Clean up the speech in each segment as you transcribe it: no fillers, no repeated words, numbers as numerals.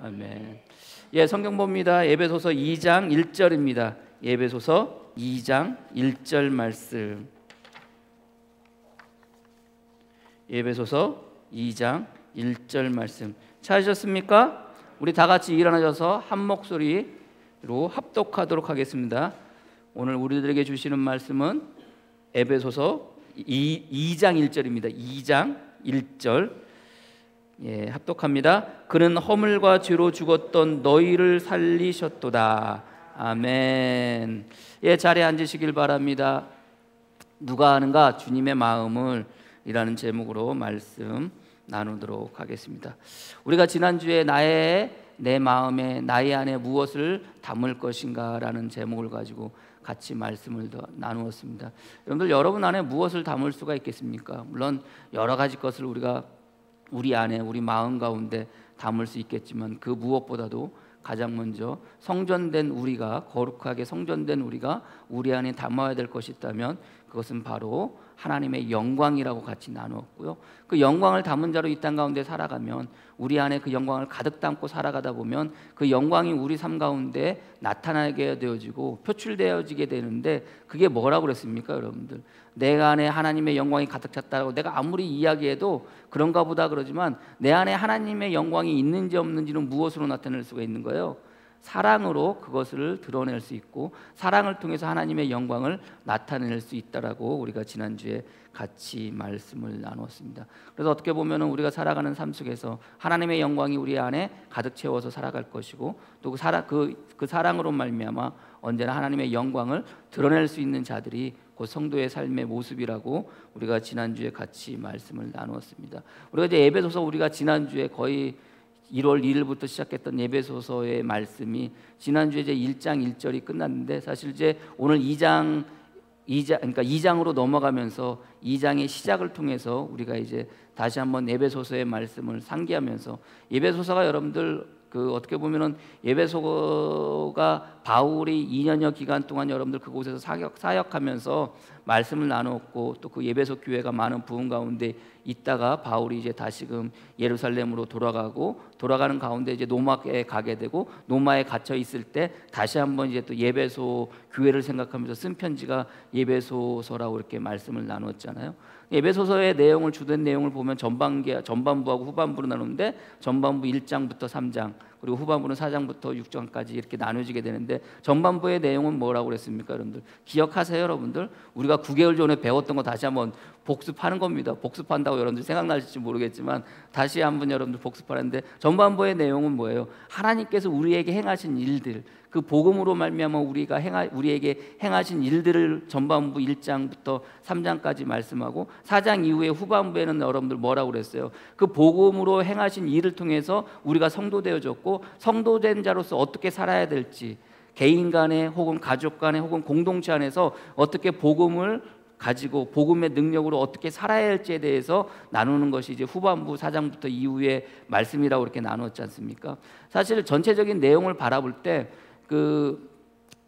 아멘. 예, 성경 봅니다. 에베소서 2장 1절입니다. 에베소서 2장 1절 말씀. 에베소서 2장 1절 말씀 찾으셨습니까? 우리 다 같이 일어나셔서 한 목소리로 합독하도록 하겠습니다. 오늘 우리들에게 주시는 말씀은 에베소서 2장 1절입니다. 2장 1절. 예, 합독합니다. 그는 허물과 죄로 죽었던 너희를 살리셨도다. 아멘. 예, 자리에 앉으시길 바랍니다. 누가 아는가 주님의 마음을 이라는 제목으로 말씀 나누도록 하겠습니다. 우리가 지난주에 내 마음에 나의 안에 무엇을 담을 것인가 라는 제목을 가지고 같이 말씀을 나누었습니다. 여러분들, 여러분 안에 무엇을 담을 수가 있겠습니까? 물론 여러 가지 것을 우리가 우리 안에 우리 마음 가운데 담을 수 있겠지만 그 무엇보다도 가장 먼저 성전된 우리가, 거룩하게 성전된 우리가 우리 안에 담아야 될 것이 있다면 그것은 바로 하나님의 영광이라고 같이 나누었고요. 그 영광을 담은 자로 이 땅 가운데 살아가면, 우리 안에 그 영광을 가득 담고 살아가다 보면 그 영광이 우리 삶 가운데 나타나게 되어지고 표출되어지게 되는데, 그게 뭐라고 그랬습니까 여러분들? 내가 안에 하나님의 영광이 가득 찼다고 내가 아무리 이야기해도 그런가 보다 그러지만, 내 안에 하나님의 영광이 있는지 없는지는 무엇으로 나타낼 수가 있는 거예요? 사랑으로 그것을 드러낼 수 있고, 사랑을 통해서 하나님의 영광을 나타낼 수 있다라고 우리가 지난주에 같이 말씀을 나누었습니다. 그래서 어떻게 보면 우리가 살아가는 삶 속에서 하나님의 영광이 우리 안에 가득 채워서 살아갈 것이고, 또 그 사랑으로 말미암아 언제나 하나님의 영광을 드러낼 수 있는 자들이 그 성도의 삶의 모습이라고 우리가 지난주에 같이 말씀을 나누었습니다. 우리가 이제 에베소서, 우리가 지난주에 거의 1월 1일부터 시작했던 에베소서의 말씀이 지난주에 이제 1장 1절이 끝났는데, 사실 이제 오늘 2장으로 넘어가면서 2장의 시작을 통해서 우리가 이제 다시 한번 에베소서의 말씀을 상기하면서, 에베소서가 여러분들 어떻게 보면은 에베소가 바울이 2년여 기간 동안 여러분들 그곳에서 사역하면서 말씀을 나누었고, 또 그 에베소 교회가 많은 부흥 가운데 있다가 바울이 이제 다시금 예루살렘으로 돌아가는 가운데 이제 노마에 가게 되고, 노마에 갇혀 있을 때 다시 한번 이제 또 에베소 교회를 생각하면서 쓴 편지가 에베소서라고 이렇게 말씀을 나누었잖아요. 에베소서의 내용을, 주된 내용을 보면 전반부하고 후반부로 나누는데, 전반부 1장부터 3장, 그리고 후반부는 4장부터 6장까지 이렇게 나눠지게 되는데, 전반부의 내용은 뭐라고 그랬습니까 여러분들? 기억하세요 여러분들? 우리가 9개월 전에 배웠던 거 다시 한번 복습하는 겁니다. 복습한다고 여러분들 생각나실지 모르겠지만 다시 한번 여러분들 복습하는데, 전반부의 내용은 뭐예요? 하나님께서 우리에게 행하신 일들, 그 복음으로 말미암아 우리에게 행하신 일들을 전반부 1장부터 3장까지 말씀하고, 4장 이후에 후반부에는 여러분들 뭐라고 그랬어요? 그 복음으로 행하신 일을 통해서 우리가 성도 되어졌고, 성도된 자로서 어떻게 살아야 될지, 개인 간에 혹은 가족 간에 혹은 공동체 안에서 어떻게 복음을 가지고 복음의 능력으로 어떻게 살아야 할지에 대해서 나누는 것이 이제 후반부 4장부터 이후의 말씀이라고 이렇게 나누었지 않습니까? 사실 전체적인 내용을 바라볼 때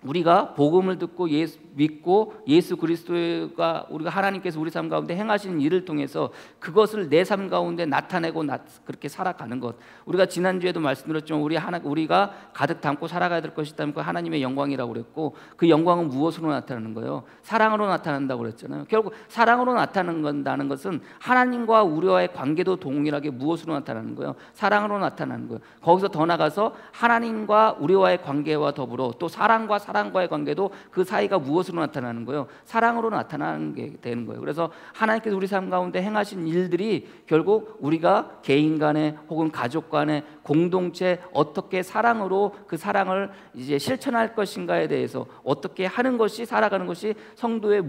우리가 복음을 듣고 믿고 예수 그리스도가 우리가 하나님께서 우리 삶 가운데 행하시는 일을 통해서 그것을 내 삶 가운데 나타내고 그렇게 살아가는 것, 우리가 지난주에도 말씀드렸지만 우리가 가득 담고 살아가야 될 것이 있다면 그 하나님의 영광이라고 그랬고, 그 영광은 무엇으로 나타나는 거예요? 사랑으로 나타난다고 그랬잖아요. 결국 사랑으로 나타난다는 것은 하나님과 우리와의 관계도 동일하게 무엇으로 나타나는 거예요? 사랑으로 나타나는 거예요. 거기서 더 나가서 하나님과 우리와의 관계와 더불어 또 사랑과의 관계도 그 사이가 무엇으로 나타나는 거예요? 사랑으로 나타나는 게 되는 거예요. 그래서 하나님께서 우리 삶 가운데 행하신 일들이 결국 우리가 개인 간에 혹은 가족 간에 공동체 어떻게 사랑으로 그 사랑을 이제 실천할 것인가에 대해서 어떻게 하는 것이, 살아가는 것이 성도의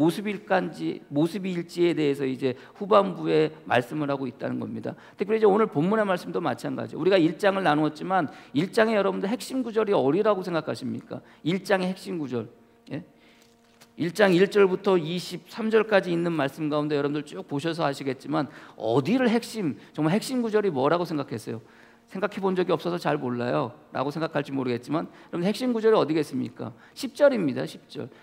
모습일지에 대해서 이제 후반부에 말씀을 하고 있다는 겁니다. 특별히 이제 오늘 본문의 말씀도 마찬가지예요. 우리가 1장을 나누었지만 1장에 여러분들 핵심 구절이 어디라고 생각하십니까? 1장의 핵심 구절, 1장 1절부터 23절까지 있는 말씀 가운데 여러분들 쭉 보셔서 아시겠지만 어디를 정말 핵심 구절이 뭐라고 생각했어요? 생각해 본 적이 없어서 잘 몰라요 라고 생각할지 모르겠지만, 여러분 핵심 구절이 어디겠습니까? 10절입니다.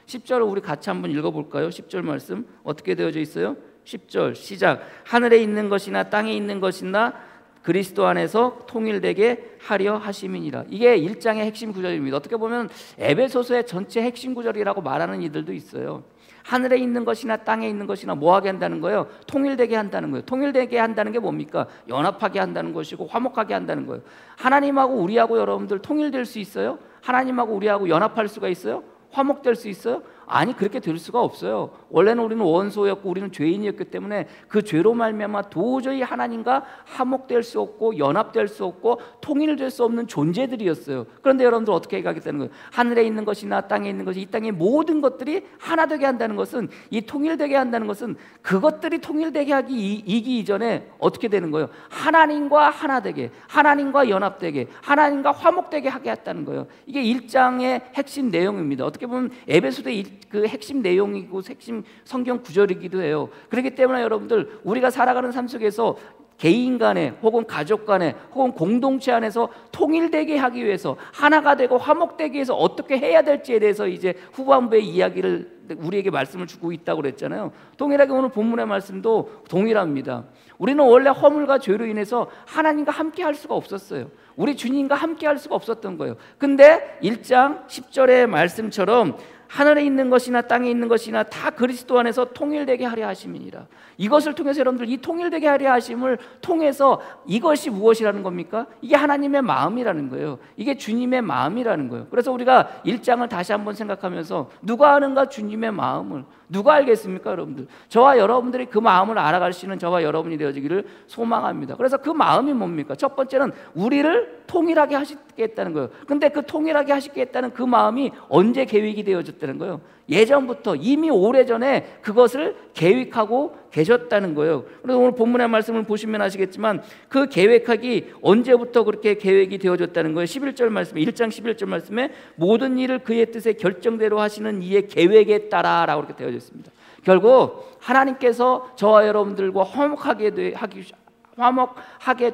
10절을 우리 같이 한번 읽어볼까요? 10절 말씀 어떻게 되어져 있어요? 10절 시작. 하늘에 있는 것이나 땅에 있는 것이나 그리스도 안에서 통일되게 하려 하심이니라. 이게 1장의 핵심 구절입니다. 어떻게 보면 에베소서의 전체 핵심 구절이라고 말하는 이들도 있어요. 하늘에 있는 것이나 땅에 있는 것이나 뭐하게 한다는 거예요? 통일되게 한다는 거예요. 통일되게 한다는 게 뭡니까? 연합하게 한다는 것이고 화목하게 한다는 거예요. 하나님하고 우리하고 여러분들 통일될 수 있어요? 하나님하고 우리하고 연합할 수가 있어요? 화목될 수 있어요? 아니, 그렇게 될 수가 없어요. 원래는 우리는 원소였고 우리는 죄인이었기 때문에 그 죄로 말미암아 도저히 하나님과 화목될 수 없고 연합될 수 없고 통일될 수 없는 존재들이었어요. 그런데 여러분들 어떻게 가겠다는 거예요? 하늘에 있는 것이나 땅에 있는 것이, 이 땅의 모든 것들이 하나 되게 한다는 것은, 이 통일되게 한다는 것은 그것들이 통일되게 이기 이전에 어떻게 되는 거예요? 하나님과 하나 되게, 하나님과 연합되게, 하나님과 화목되게 하게 했다는 거예요. 이게 1장의 핵심 내용입니다. 어떻게 보면 에베소서의 그 핵심 내용이고 핵심 성경 구절이기도 해요. 그렇기 때문에 여러분들, 우리가 살아가는 삶 속에서 개인 간에 혹은 가족 간에 혹은 공동체 안에서 통일되게 하기 위해서, 하나가 되고 화목되기 위해서 어떻게 해야 될지에 대해서 이제 후반부의 이야기를 우리에게 말씀을 주고 있다고 그랬잖아요. 동일하게 오늘 본문의 말씀도 동일합니다. 우리는 원래 허물과 죄로 인해서 하나님과 함께 할 수가 없었어요. 우리 주님과 함께 할 수가 없었던 거예요. 근데 1장 10절의 말씀처럼 하늘에 있는 것이나 땅에 있는 것이나 다 그리스도 안에서 통일되게 하려 하심이니라. 이것을 통해서 여러분들, 이 통일되게 하려 하심을 통해서 이것이 무엇이라는 겁니까? 이게 하나님의 마음이라는 거예요. 이게 주님의 마음이라는 거예요. 그래서 우리가 1장을 다시 한번 생각하면서 누가 아는가 주님의 마음을, 누가 알겠습니까 여러분들? 저와 여러분들이 그 마음을 알아갈 수 있는 저와 여러분이 되어지기를 소망합니다. 그래서 그 마음이 뭡니까? 첫 번째는 우리를 통일하게 하시겠다는 거예요. 근데 그 통일하게 하시겠다는 그 마음이 언제 계획이 되어졌다는 거예요? 예전부터, 이미 오래전에 그것을 계획하고 계셨다는 거예요. 그래서 오늘 본문의 말씀을 보시면 아시겠지만 그 계획하기 언제부터 그렇게 계획이 되어졌다는 거예요. 11절 말씀에, 1장 11절 말씀에 모든 일을 그의 뜻에 결정대로 하시는 이의 계획에 따라 라고 이렇게 되어져 있습니다. 결국 하나님께서 저와 여러분들과 화목하게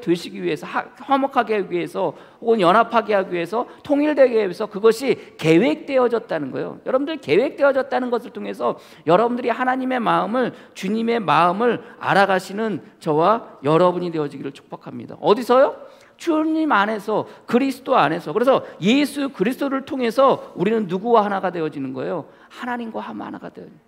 되시기 위해서, 화목하게 하기 위해서 혹은 연합하게 하기 위해서, 통일되게 위해서 그것이 계획되어졌다는 거예요. 여러분들, 계획되어졌다는 것을 통해서 여러분들이 하나님의 마음을, 주님의 마음을 알아가시는 저와 여러분이 되어지기를 축복합니다. 어디서요? 주님 안에서, 그리스도 안에서. 그래서 예수 그리스도를 통해서 우리는 누구와 하나가 되어지는 거예요? 하나님과 하나가 되어지는 거예요.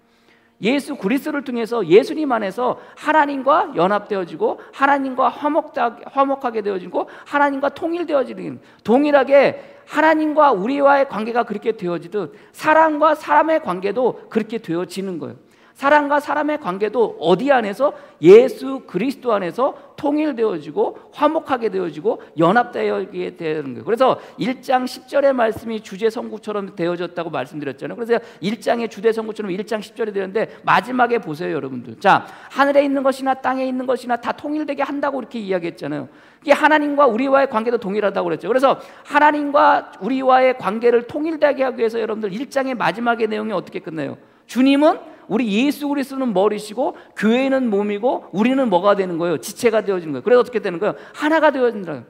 예수 그리스도를 통해서, 예수님 안에서 하나님과 연합되어지고 하나님과 화목하게 되어지고 하나님과 통일되어지는, 동일하게 하나님과 우리와의 관계가 그렇게 되어지듯 사람과 사람의 관계도 그렇게 되어지는 거예요. 사람과 사람의 관계도 어디 안에서? 예수 그리스도 안에서 통일되어지고 화목하게 되어지고 연합되게 되는 거예요. 그래서 1장 10절의 말씀이 주제 선구처럼 되어졌다고 말씀드렸잖아요. 그래서 1장의 주제 선구처럼 1장 10절이 되는데, 마지막에 보세요 여러분들. 자, 하늘에 있는 것이나 땅에 있는 것이나 다 통일되게 한다고 이렇게 이야기했잖아요. 이게 하나님과 우리와의 관계도 동일하다고 그랬죠. 그래서 하나님과 우리와의 관계를 통일되게 하기 위해서 여러분들 1장의 마지막의 내용이 어떻게 끝나요? 주님은, 우리 예수 그리스도는 머리시고 교회는 몸이고 우리는 뭐가 되는 거예요? 지체가 되어지는 거예요. 그래서 어떻게 되는 거예요? 하나가 되어진다.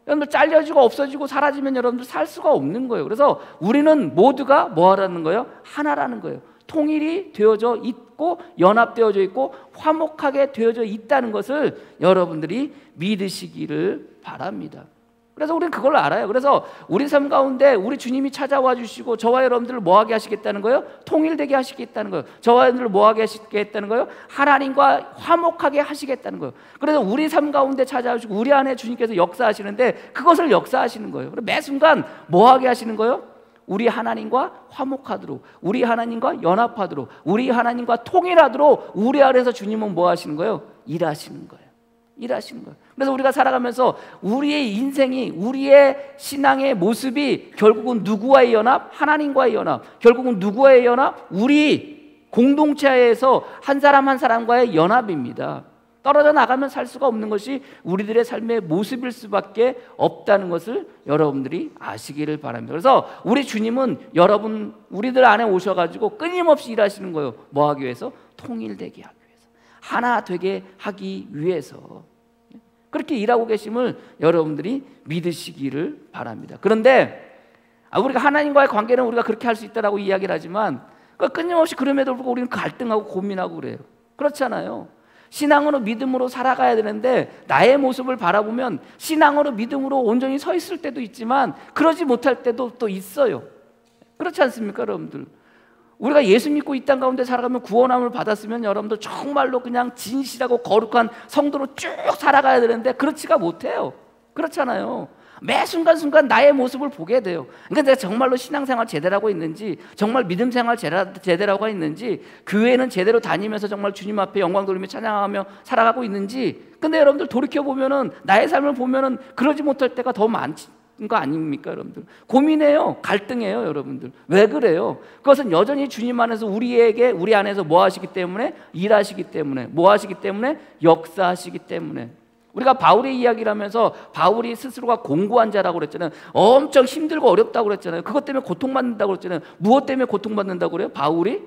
여러분들, 잘려지고 없어지고 사라지면 여러분들 살 수가 없는 거예요. 그래서 우리는 모두가 뭐 하라는 거예요? 하나라는 거예요. 통일이 되어져 있고 연합되어져 있고 화목하게 되어져 있다는 것을 여러분들이 믿으시기를 바랍니다. 그래서 우리는 그걸 알아요. 그래서 우리 삶 가운데 우리 주님이 찾아와 주시고 저와 여러분들을 뭐하게 하시겠다는 거예요? 통일되게 하시겠다는 거예요. 저와 여러분들을 뭐하게 하시겠다는 거예요? 하나님과 화목하게 하시겠다는 거예요. 그래서 우리 삶 가운데 찾아오시고 우리 안에 주님께서 역사하시는데 그것을 역사하시는 거예요. 매 순간 뭐하게 하시는 거예요? 우리 하나님과 화목하도록, 우리 하나님과 연합하도록, 우리 하나님과 통일하도록 우리 안에서 주님은 뭐 하시는 거예요? 일하시는 거예요. 일하시는 거예요. 그래서 우리가 살아가면서 우리의 인생이, 우리의 신앙의 모습이 결국은 누구와의 연합? 하나님과의 연합. 결국은 누구와의 연합? 우리 공동체에서 한 사람 한 사람과의 연합입니다. 떨어져 나가면 살 수가 없는 것이 우리들의 삶의 모습일 수밖에 없다는 것을 여러분들이 아시기를 바랍니다. 그래서 우리 주님은 여러분, 우리들 안에 오셔가지고 끊임없이 일하시는 거예요. 뭐 하기 위해서? 통일되게 하기 위해서, 하나 되게 하기 위해서 그렇게 일하고 계심을 여러분들이 믿으시기를 바랍니다. 그런데 우리가 하나님과의 관계는 우리가 그렇게 할 수 있다라고 이야기를 하지만 끊임없이 그럼에도 불구하고 우리는 갈등하고 고민하고 그래요. 그렇잖아요. 신앙으로 믿음으로 살아가야 되는데 나의 모습을 바라보면 신앙으로 믿음으로 온전히 서 있을 때도 있지만 그러지 못할 때도 또 있어요. 그렇지 않습니까, 여러분들? 우리가 예수 믿고 이 땅 가운데 살아가면 구원함을 받았으면 여러분들 정말로 그냥 진실하고 거룩한 성도로 쭉 살아가야 되는데 그렇지가 못해요. 그렇잖아요. 매 순간순간 나의 모습을 보게 돼요. 그러니까 내가 정말로 신앙생활 제대로 하고 있는지, 정말 믿음생활 제대로 하고 있는지, 교회는 제대로 다니면서 정말 주님 앞에 영광 돌리며 찬양하며 살아가고 있는지. 근데 여러분들 돌이켜보면은 나의 삶을 보면은 그러지 못할 때가 더 많지 거 아닙니까, 여러분들? 고민해요. 갈등해요, 여러분들. 왜 그래요? 그것은 여전히 주님 안에서 우리 안에서 뭐 하시기 때문에? 일하시기 때문에. 뭐 하시기 때문에? 역사하시기 때문에. 우리가 바울의 이야기를 하면서 바울이 스스로가 공고한 자라고 그랬잖아요. 엄청 힘들고 어렵다고 그랬잖아요. 그것 때문에 고통받는다고 그랬잖아요. 무엇 때문에 고통받는다고 그래요? 바울이?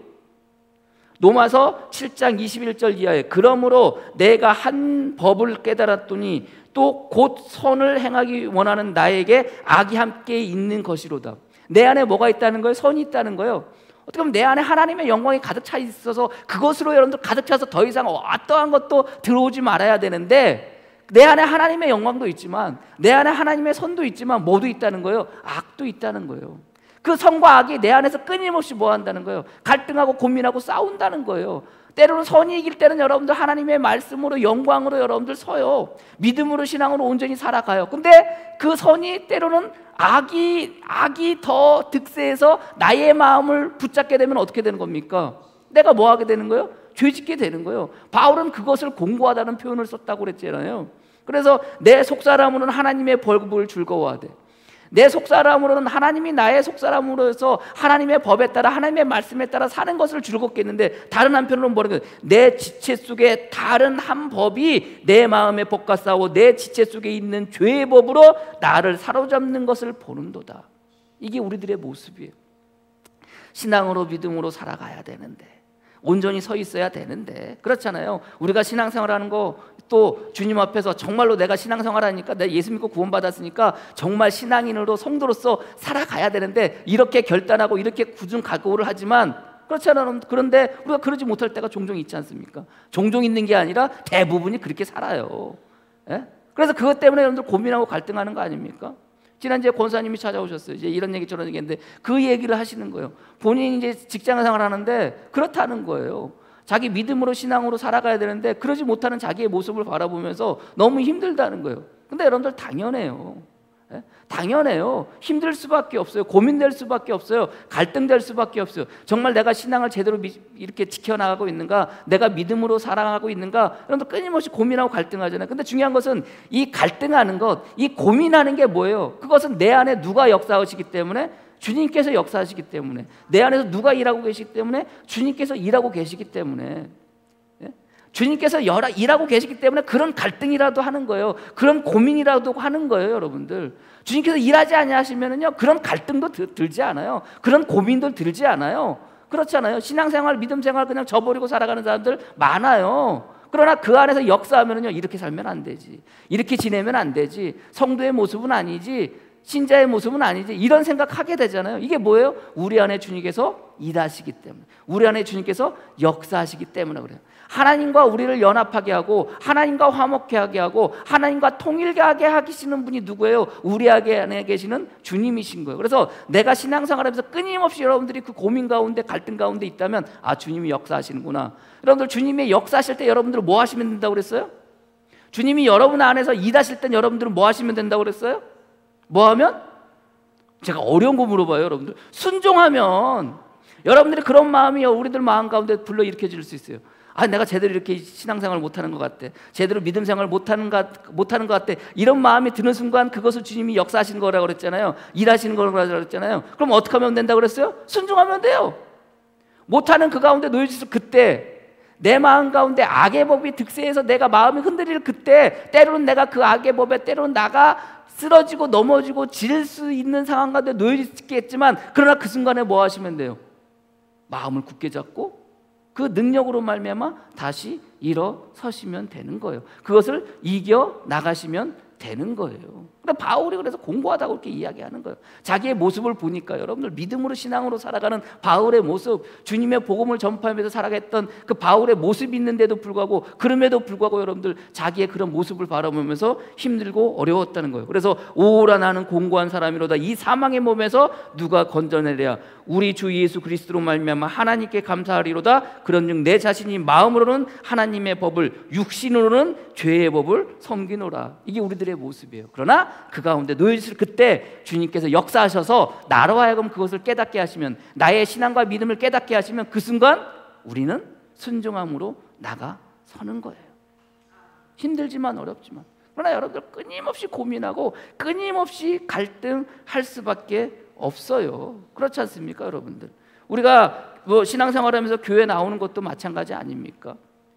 로마서 7장 21절 이하에 그러므로 내가 한 법을 깨달았더니 또 곧 선을 행하기 원하는 나에게 악이 함께 있는 것이로다. 내 안에 뭐가 있다는 거예요? 선이 있다는 거예요. 어떻게 보면 내 안에 하나님의 영광이 가득 차 있어서 그것으로 여러분들 가득 차서 더 이상 어떠한 것도 들어오지 말아야 되는데 내 안에 하나님의 영광도 있지만 내 안에 하나님의 선도 있지만 뭐도 있다는 거예요? 악도 있다는 거예요. 그 선과 악이 내 안에서 끊임없이 뭐 한다는 거예요? 갈등하고 고민하고 싸운다는 거예요. 때로는 선이 이길 때는 여러분들 하나님의 말씀으로 영광으로 여러분들 서요. 믿음으로 신앙으로 온전히 살아가요. 근데 그 선이 때로는 악이 더 득세해서 나의 마음을 붙잡게 되면 어떻게 되는 겁니까? 내가 뭐 하게 되는 거예요? 죄짓게 되는 거예요. 바울은 그것을 공고하다는 표현을 썼다고 그랬잖아요. 그래서 내 속사람으로는 하나님의 벌금을 즐거워하되 내 속사람으로는 하나님이 나의 속사람으로서 하나님의 법에 따라 하나님의 말씀에 따라 사는 것을 즐겁게 했는데 다른 한편으로는 뭐라고 해요? 내 지체 속에 다른 한 법이 내 마음에 법과 싸워 내 지체 속에 있는 죄의 법으로 나를 사로잡는 것을 보는도다. 이게 우리들의 모습이에요. 신앙으로 믿음으로 살아가야 되는데 온전히 서 있어야 되는데 그렇잖아요. 우리가 신앙생활하는 거 또 주님 앞에서 정말로 내가 신앙생활하니까 내가 예수 믿고 구원받았으니까 정말 신앙인으로 성도로서 살아가야 되는데 이렇게 결단하고 이렇게 굳은 각오를 하지만 그렇잖아요. 그런데 우리가 그러지 못할 때가 종종 있지 않습니까? 종종 있는 게 아니라 대부분이 그렇게 살아요. 예? 그래서 그것 때문에 여러분들 고민하고 갈등하는 거 아닙니까? 지난주에 권사님이 찾아오셨어요. 이제 이런 얘기 저런 얘기인데 그 얘기를 하시는 거예요. 본인이 이제 직장 생활하는데 그렇다는 거예요. 자기 믿음으로 신앙으로 살아가야 되는데 그러지 못하는 자기의 모습을 바라보면서 너무 힘들다는 거예요. 근데 여러분들 당연해요. 예? 당연해요. 힘들 수밖에 없어요. 고민될 수밖에 없어요. 갈등될 수밖에 없어요. 정말 내가 신앙을 제대로 이렇게 지켜나가고 있는가? 내가 믿음으로 살아가고 있는가? 여러분들 끊임없이 고민하고 갈등하잖아요. 근데 중요한 것은 이 갈등하는 것, 이 고민하는 게 뭐예요? 그것은 내 안에 누가 역사하시기 때문에 주님께서 역사하시기 때문에 내 안에서 누가 일하고 계시기 때문에 주님께서 일하고 계시기 때문에 주님께서 일하고 계시기 때문에 그런 갈등이라도 하는 거예요. 그런 고민이라도 하는 거예요, 여러분들. 주님께서 일하지 아니하시면은요 그런 갈등도 들지 않아요. 그런 고민도 들지 않아요. 그렇잖아요. 신앙생활, 믿음생활 그냥 저버리고 살아가는 사람들 많아요. 그러나 그 안에서 역사하면은요 이렇게 살면 안 되지, 이렇게 지내면 안 되지, 성도의 모습은 아니지, 신자의 모습은 아니지, 이런 생각하게 되잖아요. 이게 뭐예요? 우리 안에 주님께서 일하시기 때문에, 우리 안에 주님께서 역사하시기 때문에 그래요. 하나님과 우리를 연합하게 하고 하나님과 화목하게 하고 하나님과 통일하게 하시는 분이 누구예요? 우리 안에 계시는 주님이신 거예요. 그래서 내가 신앙생활하면서 끊임없이 여러분들이 그 고민 가운데 갈등 가운데 있다면 아, 주님이 역사하시는구나. 여러분들 주님이 역사하실 때 여러분들 뭐 하시면 된다고 그랬어요? 주님이 여러분 안에서 일하실 때 여러분들은 뭐 하시면 된다고 그랬어요? 뭐 하면? 제가 어려운 거 물어봐요, 여러분들. 순종하면. 여러분들이 그런 마음이 우리들 마음 가운데 불러일으켜질 수 있어요. 아, 내가 제대로 이렇게 신앙생활을 못하는 것 같아, 제대로 믿음생활을 못하는 것 같아, 이런 마음이 드는 순간 그것을 주님이 역사하시는 거라고 그랬잖아요. 일하시는 거라고 그랬잖아요. 그럼 어떻게 하면 된다고 그랬어요? 순종하면 돼요. 못하는 그 가운데 놓여질 그때 내 마음 가운데 악의 법이 득세해서 내가 마음이 흔들릴 그때 때로는 내가 그 악의 법에 때로는 나가 쓰러지고 넘어지고 질 수 있는 상황 가운데 놓여있겠지만 그러나 그 순간에 뭐 하시면 돼요? 마음을 굳게 잡고 그 능력으로 말미암아 다시 일어서시면 되는 거예요. 그것을 이겨 나가시면 되는 거예요. 근데 바울이 그래서 공고하다고 이렇게 이야기하는 거예요. 자기의 모습을 보니까 여러분들 믿음으로 신앙으로 살아가는 바울의 모습, 주님의 복음을 전파하면서 살아갔던 그 바울의 모습이 있는데도 불구하고, 그럼에도 불구하고 여러분들 자기의 그런 모습을 바라보면서 힘들고 어려웠다는 거예요. 그래서 오라 나는 공고한 사람이로다. 이 사망의 몸에서 누가 건져내랴. 우리 주 예수 그리스도로 말미암아 하나님께 감사하리로다. 그런즉 내 자신이 마음으로는 하나님의 법을, 육신으로는 죄의 법을 섬기노라. 이게 우리들의 모습이에요. 그러나 그 가운데 놓여있을 그때 주님께서 역사하셔서 나로 하여금 그것을 깨닫게 하시면, 나의 신앙과 믿음을 깨닫게 하시면 그 순간 우리는 순종함으로 나가서는 거예요. 힘들지만 어렵지만. 그러나 여러분들 끊임없이 고민하고 끊임없이 갈등할 수밖에 없어요. 그렇지 않습니까 여러분들? 우리가 뭐 신앙생활하면서 교회 나오는 것도 마찬가지 아닙니까?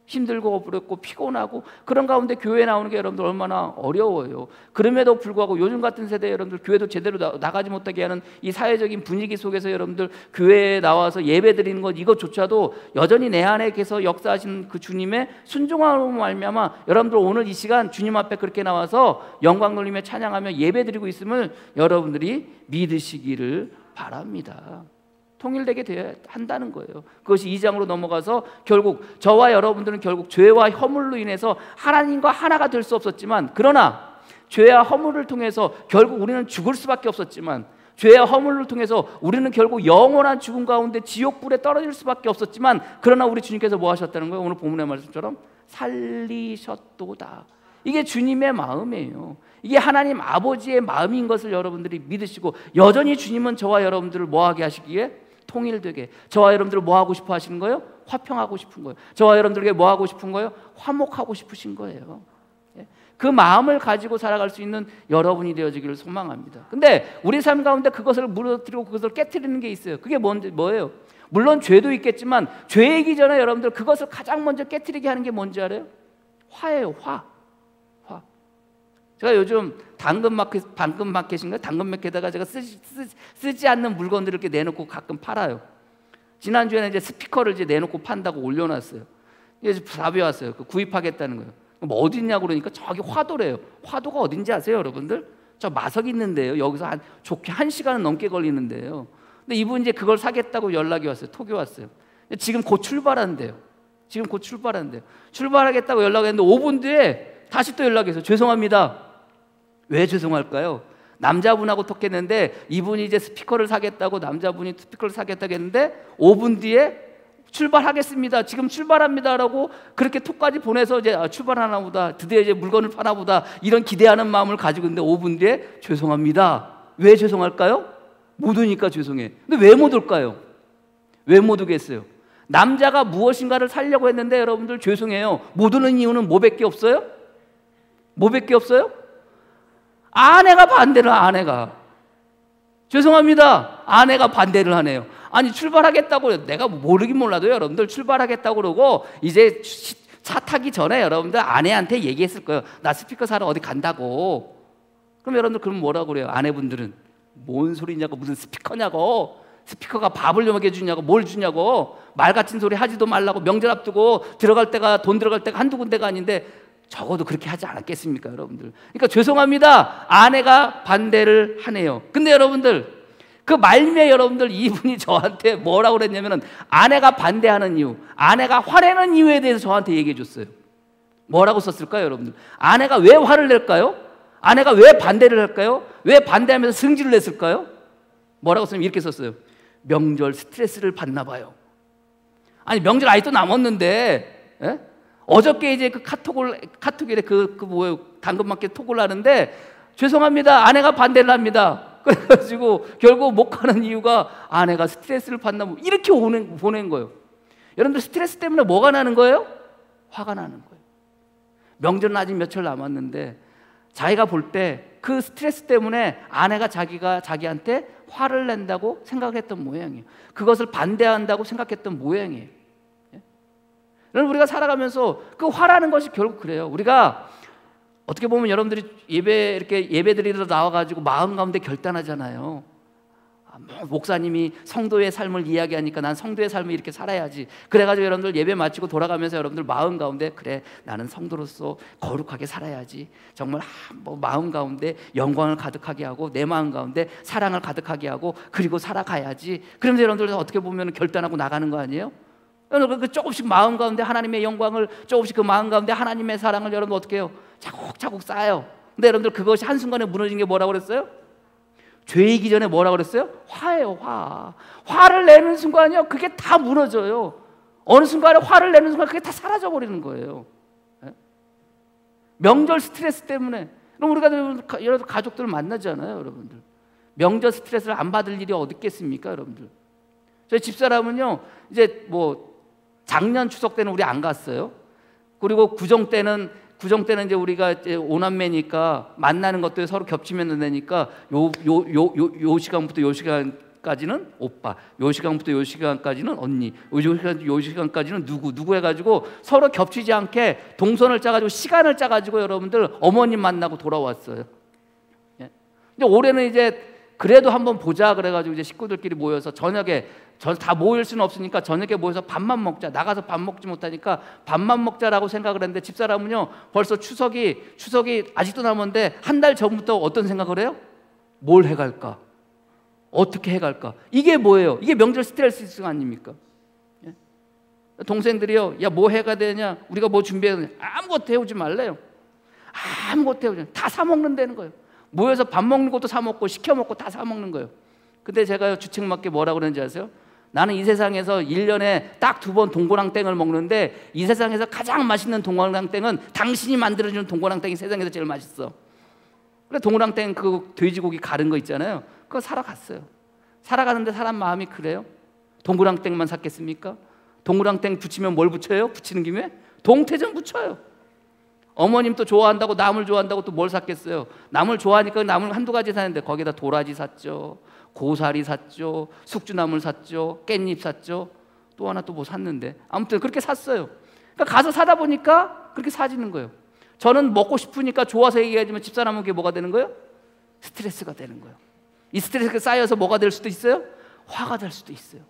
힘들고 어렵고 피곤하고 그런 가운데 교회에 나오는 게 여러분들 얼마나 어려워요. 그럼에도 불구하고 요즘 같은 세대에 여러분들 교회도 제대로 나가지 못하게 하는 이 사회적인 분위기 속에서 여러분들 교회에 나와서 예배 드리는 것, 이것조차도 여전히 내 안에 계서 역사하신 그 주님의 순종함으로 말미암아 여러분들 오늘 이 시간 주님 앞에 그렇게 나와서 영광 돌리며 찬양하며 예배 드리고 있음을 여러분들이 믿으시기를 바랍니다. 통일되게 되어야 한다는 거예요. 그것이 2장으로 넘어가서 결국 저와 여러분들은 결국 죄와 허물로 인해서 하나님과 하나가 될 수 없었지만, 그러나 죄와 허물을 통해서 결국 우리는 죽을 수밖에 없었지만, 죄와 허물을 통해서 우리는 결국 영원한 죽음 가운데 지옥불에 떨어질 수밖에 없었지만, 그러나 우리 주님께서 뭐 하셨다는 거예요? 오늘 본문의 말씀처럼 살리셨도다. 이게 주님의 마음이에요. 이게 하나님 아버지의 마음인 것을 여러분들이 믿으시고, 여전히 주님은 저와 여러분들을 뭐하게 하시기에? 통일되게. 저와 여러분들을 뭐 하고 싶어 하시는 거예요? 화평하고 싶은 거예요. 저와 여러분들에게 뭐 하고 싶은 거예요? 화목하고 싶으신 거예요. 그 마음을 가지고 살아갈 수 있는 여러분이 되어지기를 소망합니다. 근데 우리 삶 가운데 그것을 무너뜨리고 그것을 깨트리는 게 있어요. 그게 뭐예요? 물론 죄도 있겠지만 죄이기 전에 여러분들 그것을 가장 먼저 깨트리게 하는 게 뭔지 알아요? 화예요. 화. 제가 요즘 당근마켓인가? 당근마켓에다가 제가 쓰지 않는 물건들을 이렇게 내놓고 가끔 팔아요. 지난주에는 이제 스피커를 이제 내놓고 판다고 올려놨어요. 이제 답이 왔어요. 구입하겠다는 거예요. 뭐 어디 있냐고 그러니까 저기 화도래요. 화도가 어딘지 아세요, 여러분들? 저 마석 있는데요. 여기서 좋게 1시간은 넘게 걸리는데요. 근데 이분 이제 그걸 사겠다고 연락이 왔어요. 톡이 왔어요. 지금 곧 출발한대요. 출발하겠다고 연락했는데 5분 뒤에 다시 또 연락이 왔어요. 죄송합니다. 왜 죄송할까요? 남자분하고 톡했는데 이분이 이제 스피커를 사겠다고, 남자분이 스피커를 사겠다고 했는데 5분 뒤에 출발하겠습니다. 지금 출발합니다라고 그렇게 톡까지 보내서 이제 출발하나 보다. 드디어 이제 물건을 파나 보다. 이런 기대하는 마음을 가지고 있는데 5분 뒤에 죄송합니다. 왜 죄송할까요? 못 오니까 죄송해. 근데 왜 못 올까요? 왜 못 오겠어요? 남자가 무엇인가를 살려고 했는데 여러분들 죄송해요. 못 오는 이유는 뭐밖에 없어요? 아내가 반대를, 아내가. 죄송합니다. 아내가 반대를 하네요. 아니 출발하겠다고, 내가 모르긴 몰라도 여러분들 출발하겠다고 그러고 이제 차 타기 전에 여러분들 아내한테 얘기했을 거예요. 나 스피커 사러 어디 간다고. 그럼 여러분들 그럼 뭐라고 그래요? 아내분들은 뭔 소리냐고, 무슨 스피커냐고, 스피커가 밥을 먹여 주냐고, 뭘 주냐고, 말 같은 소리 하지도 말라고. 명절 앞두고 돈 들어갈 때가 한두 군데가 아닌데 적어도 그렇게 하지 않았겠습니까 여러분들? 그러니까 죄송합니다. 아내가 반대를 하네요. 근데 여러분들 그 말미에 여러분들 이분이 저한테 뭐라고 그랬냐면은 아내가 반대하는 이유, 아내가 화내는 이유에 대해서 저한테 얘기해 줬어요. 뭐라고 썼을까요 여러분들? 아내가 왜 화를 낼까요? 아내가 왜 반대를 할까요? 왜 반대하면서 승질을 냈을까요? 뭐라고 쓰면 이렇게 썼어요. 명절 스트레스를 받나 봐요. 아니 명절 아직도 남았는데, 예? 어저께 이제 그 카톡에 뭐예요? 당근마켓 톡을 하는데 죄송합니다. 아내가 반대를 합니다. 그래가지고 결국 못 가는 이유가 아내가 스트레스를 받나 뭐 이렇게 보낸 거예요. 여러분들 스트레스 때문에 뭐가 나는 거예요? 화가 나는 거예요. 명절은 아직 며칠 남았는데 자기가 볼 때 그 스트레스 때문에 아내가 자기한테 화를 낸다고 생각했던 모양이에요. 그것을 반대한다고 생각했던 모양이에요. 여러분 우리가 살아가면서 그 화라는 것이 결국 그래요. 우리가 어떻게 보면 여러분들이 예배 드리러 나와가지고 마음 가운데 결단하잖아요. 목사님이 성도의 삶을 이야기하니까 난 성도의 삶을 이렇게 살아야지. 그래가지고 여러분들 예배 마치고 돌아가면서 여러분들 마음 가운데 그래 나는 성도로서 거룩하게 살아야지. 정말 마음 가운데 영광을 가득하게 하고 내 마음 가운데 사랑을 가득하게 하고 그리고 살아가야지. 그러면서 여러분들 어떻게 보면 결단하고 나가는 거 아니에요? 여러분 조금씩 마음 가운데 하나님의 영광을, 조금씩 그 마음 가운데 하나님의 사랑을 여러분 어떻게 해요? 차곡차곡 쌓아요. 근데 여러분들 그것이 한순간에 무너진 게 뭐라고 그랬어요? 죄이기 전에 뭐라고 그랬어요? 화예요. 화를 내는 순간이요 그게 다 무너져요. 어느 순간에 화를 내는 순간 그게 다 사라져 버리는 거예요. 명절 스트레스 때문에. 그럼 우리가 여러 가족들 만나잖아요. 여러분들 명절 스트레스를 안 받을 일이 어디 있겠습니까? 여러분들 저희 집사람은요 이제 뭐 작년 추석 때는 우리 안 갔어요. 그리고 구정 때는 이제 우리가 이제 오남매니까 만나는 것도 서로 겹치면 되니까 요 시간부터 요 시간까지는 오빠, 요 시간부터 요 시간까지는 언니, 요 시간까지는 누구 해가지고 서로 겹치지 않게 동선을 짜가지고 시간을 짜가지고 여러분들 어머님 만나고 돌아왔어요. 예. 근데 올해는 이제 그래도 한번 보자 그래가지고 이제 식구들끼리 모여서 저녁에 다 모일 수는 없으니까 저녁에 모여서 밥만 먹자. 나가서 밥 먹지 못하니까 밥만 먹자라고 생각을 했는데 집사람은요 벌써 추석이 아직도 남았는데 한 달 전부터 어떤 생각을 해요? 뭘 해갈까? 어떻게 해갈까? 이게 뭐예요? 이게 명절 스트레스 아닙니까? 예? 동생들이요 야 뭐 해가 되냐? 우리가 뭐 준비해야 되냐? 아무것도 해오지 말래요. 아무것도 해오지 말래요. 다 사 먹는다는 거예요. 모여서 밥 먹는 것도 사 먹고 시켜 먹고 다 사 먹는 거예요. 근데 제가 주책맞게 뭐라고 그러는지 아세요? 나는 이 세상에서 1년에 딱 2번 동고랑땡을 먹는데 이 세상에서 가장 맛있는 동고랑땡은 당신이 만들어주는 동고랑땡이 세상에서 제일 맛있어. 그래 동고랑땡 그 돼지고기 가른 거 있잖아요. 그거 사러 갔어요. 살아가는데 사람 마음이 그래요? 동고랑땡만 샀겠습니까? 동고랑땡 붙이면 뭘 붙여요? 붙이는 김에 동태전 붙여요. 어머님 또 좋아한다고 나물 좋아한다고 또 뭘 샀겠어요? 나물 좋아하니까 나물 한두 가지 사는데 거기다 도라지 샀죠. 고사리 샀죠. 숙주나물 샀죠. 깻잎 샀죠. 또 하나 또 뭐 샀는데 아무튼 그렇게 샀어요. 그러니까 가서 사다 보니까 그렇게 사지는 거예요. 저는 먹고 싶으니까 좋아서 얘기하지만 집사람은 그게 뭐가 되는 거예요? 스트레스가 되는 거예요. 이 스트레스가 쌓여서 뭐가 될 수도 있어요? 화가 될 수도 있어요.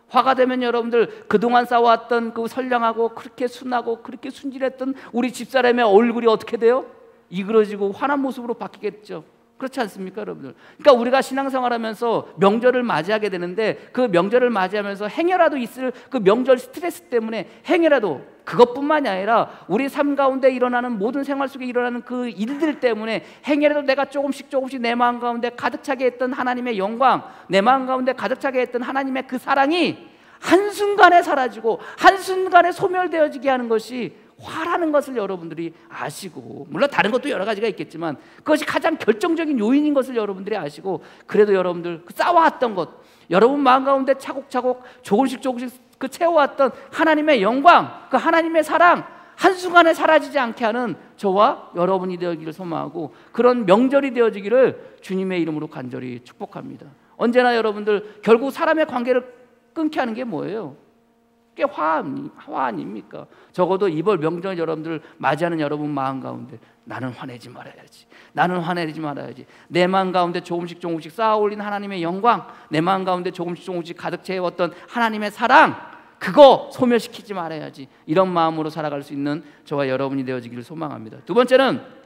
화가 되면 여러분들 그동안 쌓아왔던 그 선량하고 그렇게 순하고 그렇게 순진했던 우리 집사람의 얼굴이 어떻게 돼요? 이그러지고 화난 모습으로 바뀌겠죠. 그렇지 않습니까 여러분들? 그러니까 우리가 신앙생활하면서 명절을 맞이하게 되는데 그 명절을 맞이하면서 행여라도 있을 그 명절 스트레스 때문에 행여라도 그것뿐만이 아니라 우리 삶 가운데 일어나는 모든 생활 속에 일어나는 그 일들 때문에 행여라도 내가 조금씩 내 마음 가운데 가득 차게 했던 하나님의 영광, 내 마음 가운데 가득 차게 했던 하나님의 그 사랑이 한순간에 사라지고 한순간에 소멸되어지게 하는 것이 화라는 것을 여러분들이 아시고, 물론 다른 것도 여러 가지가 있겠지만 그것이 가장 결정적인 요인인 것을 여러분들이 아시고, 그래도 여러분들 그 쌓아왔던 것, 여러분 마음 가운데 차곡차곡 조금씩 그 채워왔던 하나님의 영광, 그 하나님의 사랑 한순간에 사라지지 않게 하는 저와 여러분이 되어지기를 소망하고, 그런 명절이 되어지기를 주님의 이름으로 간절히 축복합니다. 언제나 여러분들 결국 사람의 관계를 끊게 하는 게 뭐예요? 그게 화 아닙니까? 적어도 이번 명절 여러분들 맞이하는 여러분 마음 가운데 나는 화내지 말아야지, 나는 화내지 말아야지, 내 마음 가운데 조금씩 쌓아올린 하나님의 영광, 내 마음 가운데 조금씩 가득 채웠던 하나님의 사랑, 그거 소멸시키지 말아야지, 이런 마음으로 살아갈 수 있는 저와 여러분이 되어지기를 소망합니다. 두 번째는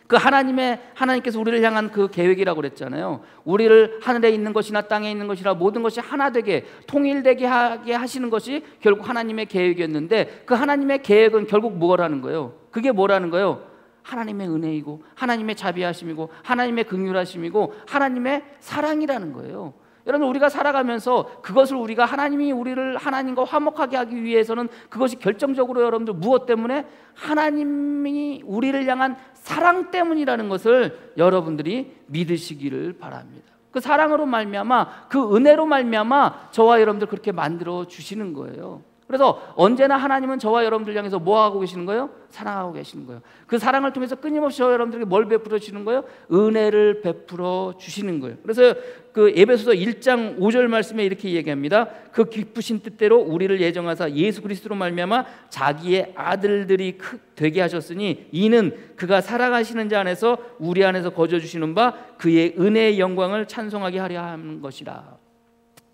그 하나님께서 우리를 향한 그 계획이라고 그랬잖아요. 우리를 하늘에 있는 것이나 땅에 있는 것이나 모든 것이 하나 되게 통일되게 하게 하시는 것이 결국 하나님의 계획이었는데, 그 하나님의 계획은 결국 뭐라는 거예요? 그게 뭐라는 거예요? 하나님의 은혜이고 하나님의 자비하심이고 하나님의 긍휼하심이고 하나님의 사랑이라는 거예요. 여러분, 우리가 살아가면서 그것을 우리가 하나님이 우리를 하나님과 화목하게 하기 위해서는 그것이 결정적으로 여러분들 무엇 때문에? 하나님이 우리를 향한 사랑 때문이라는 것을 여러분들이 믿으시기를 바랍니다. 그 사랑으로 말미암아, 그 은혜로 말미암아 저와 여러분들 그렇게 만들어 주시는 거예요. 그래서 언제나 하나님은 저와 여러분들 향해서 뭐 하고 계시는 거예요? 사랑하고 계시는 거예요. 그 사랑을 통해서 끊임없이 저와 여러분들에게 뭘 베풀어 주시는 거예요? 은혜를 베풀어 주시는 거예요. 그래서 그 에베소서 1장 5절 말씀에 이렇게 얘기합니다. 그 기쁘신 뜻대로 우리를 예정하사 예수 그리스도로 말미암아 자기의 아들들이 되게 하셨으니 이는 그가 사랑하시는 자 안에서 우리 안에서 거저 주시는 바 그의 은혜의 영광을 찬송하게 하려 하는 것이라.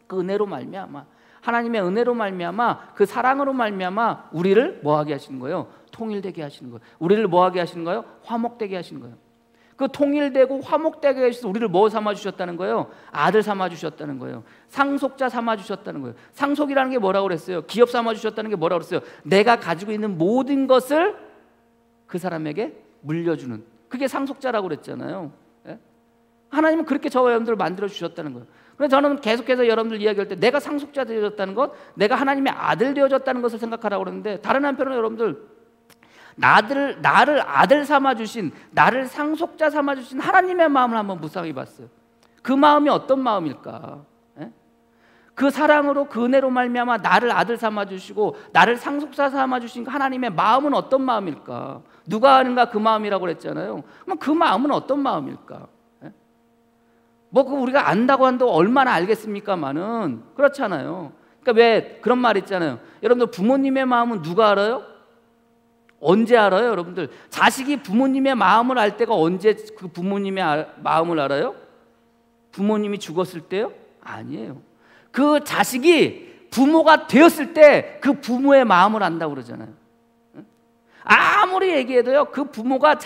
그 은혜로 말미암아, 하나님의 은혜로 말미암아, 그 사랑으로 말미암아 우리를 뭐하게 하시는 거예요? 통일되게 하시는 거예요. 우리를 뭐하게 하시는 거예요? 화목되게 하시는 거예요. 그 통일되고 화목되게 하셔서 우리를 뭐 삼아주셨다는 거예요? 아들 삼아주셨다는 거예요. 상속자 삼아주셨다는 거예요. 상속이라는 게 뭐라고 그랬어요? 기업 삼아주셨다는 게 뭐라고 그랬어요? 내가 가지고 있는 모든 것을 그 사람에게 물려주는, 그게 상속자라고 그랬잖아요. 예? 하나님은 그렇게 저와 여러분들을 만들어 주셨다는 거예요. 그래서 저는 계속해서 여러분들 이야기할 때 내가 상속자 되어졌다는 것, 내가 하나님의 아들 되어졌다는 것을 생각하라고 그러는데, 다른 한편으로 여러분들 나를 아들 삼아주신, 나를 상속자 삼아주신 하나님의 마음을 한번 묵상해 봤어요. 그 마음이 어떤 마음일까? 예? 그 사랑으로, 그 은혜로 말미암아 나를 아들 삼아주시고 나를 상속자 삼아주신 하나님의 마음은 어떤 마음일까? 누가 아는가 그 마음이라고 그랬잖아요. 그럼 그 마음은 어떤 마음일까? 뭐 우리가 안다고 한다고 얼마나 알겠습니까만은 그렇잖아요. 그러니까 왜 그런 말 있잖아요. 여러분들 부모님의 마음은 누가 알아요? 언제 알아요, 여러분들? 자식이 부모님의 마음을 알 때가 언제 그 부모님의 마음을 알아요? 부모님이 죽었을 때요? 아니에요. 그 자식이 부모가 되었을 때 그 부모의 마음을 안다고 그러잖아요. 아무리 얘기해도요, 그 부모가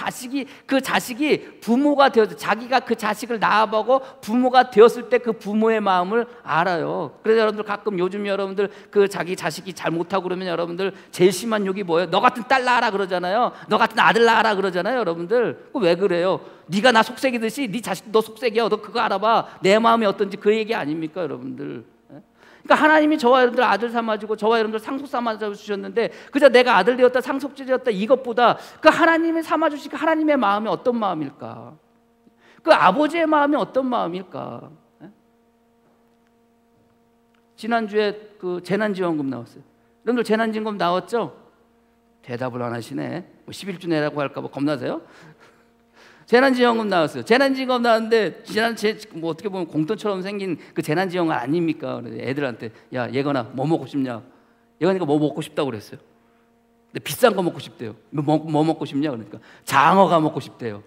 그 자식이 부모가 되어서 자기가 그 자식을 낳아보고 부모가 되었을 때 그 부모의 마음을 알아요. 그래서 여러분들 가끔 요즘 여러분들 그 자기 자식이 잘못하고 그러면 여러분들 제일 심한 욕이 뭐예요? 너 같은 딸 낳아라 그러잖아요. 너 같은 아들 낳아라 그러잖아요. 여러분들 왜 그래요? 네가 나 속색이듯이 네 자식도 너 속색이야. 너 그거 알아봐. 내 마음이 어떤지 그 얘기 아닙니까, 여러분들? 그러니까 하나님이 저와 여러분들 아들 삼아주고 저와 여러분들 상속 삼아주셨는데, 그저 내가 아들 되었다 상속자 되었다 이것보다 그 하나님이 삼아주신 그 하나님의 마음이 어떤 마음일까? 그 아버지의 마음이 어떤 마음일까? 지난주에 그 재난지원금 나왔어요. 여러분들 재난지원금 나왔죠? 대답을 안 하시네. 뭐 11주 내라고 할까 봐 겁나세요? 재난지원금 나왔어요. 재난지원금 나왔는데 뭐 어떻게 보면 공돈처럼 생긴 그 재난지원금 아닙니까? 애들한테 야 예건아 뭐 먹고 싶냐? 예건이가 뭐 먹고 싶다고 그랬어요. 근데 비싼 거 먹고 싶대요. 뭐 먹고 싶냐? 그러니까 장어가 먹고 싶대요.